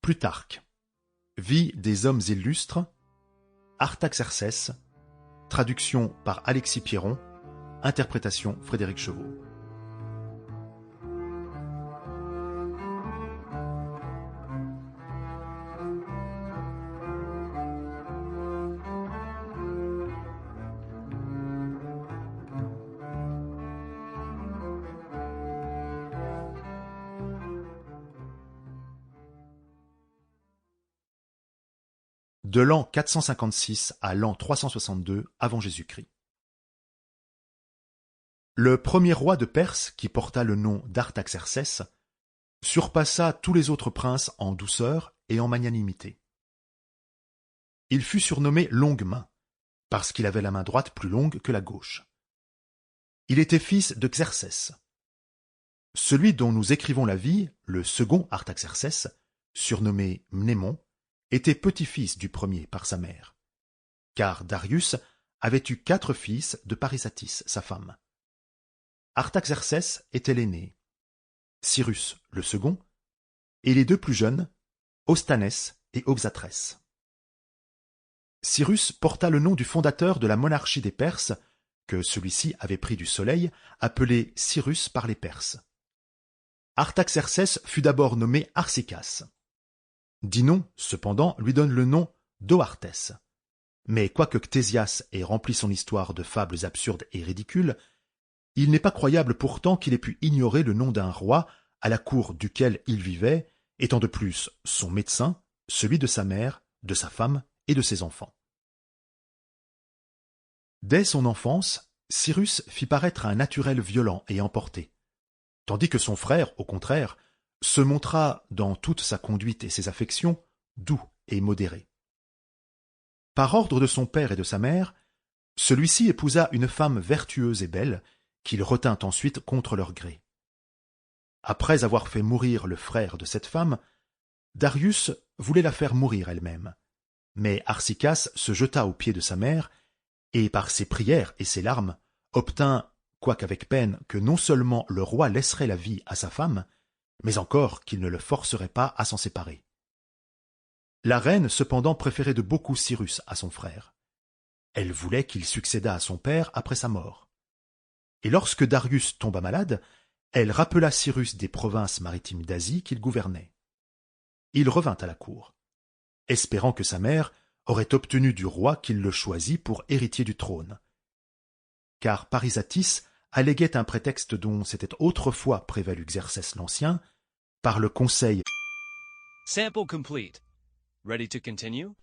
Plutarque. Vie des hommes illustres. Artaxercès. Traduction par Alexis Pierron. Interprétation Frédéric Chevaux. De l'an 456 à l'an 362 avant Jésus-Christ. Le premier roi de Perse, qui porta le nom d'Artaxercès, surpassa tous les autres princes en douceur et en magnanimité. Il fut surnommé Longue Main, parce qu'il avait la main droite plus longue que la gauche. Il était fils de Xerxès. Celui dont nous écrivons la vie, le second Artaxercès, surnommé Mnémon, était petit-fils du premier par sa mère, car Darius avait eu 4 fils de Parysatis, sa femme. Artaxercès était l'aîné, Cyrus le second, et les 2 plus jeunes, Ostanès et Oxatrès. Cyrus porta le nom du fondateur de la monarchie des Perses, que celui-ci avait pris du soleil, appelé Cyrus par les Perses. Artaxercès fut d'abord nommé Arsikas. Dinon, cependant, lui donne le nom d'Oartès. Mais quoique Ctésias ait rempli son histoire de fables absurdes et ridicules, il n'est pas croyable pourtant qu'il ait pu ignorer le nom d'un roi à la cour duquel il vivait, étant de plus son médecin, celui de sa mère, de sa femme et de ses enfants. Dès son enfance, Cyrus fit paraître un naturel violent et emporté, tandis que son frère, au contraire, se montra, dans toute sa conduite et ses affections, doux et modéré. Par ordre de son père et de sa mère, celui-ci épousa une femme vertueuse et belle, qu'il retint ensuite contre leur gré. Après avoir fait mourir le frère de cette femme, Darius voulait la faire mourir elle-même. Mais Arsikas se jeta aux pieds de sa mère, et par ses prières et ses larmes, obtint, quoiqu'avec peine, que non seulement le roi laisserait la vie à sa femme, mais encore qu'il ne le forcerait pas à s'en séparer. La reine, cependant, préférait de beaucoup Cyrus à son frère. Elle voulait qu'il succédât à son père après sa mort. Et lorsque Darius tomba malade, elle rappela Cyrus des provinces maritimes d'Asie qu'il gouvernait. Il revint à la cour, espérant que sa mère aurait obtenu du roi qu'il le choisît pour héritier du trône. Car Parysatis alléguait un prétexte dont s'était autrefois prévalu Xerxès l'Ancien, par le conseil. Sample complete. Ready to continue?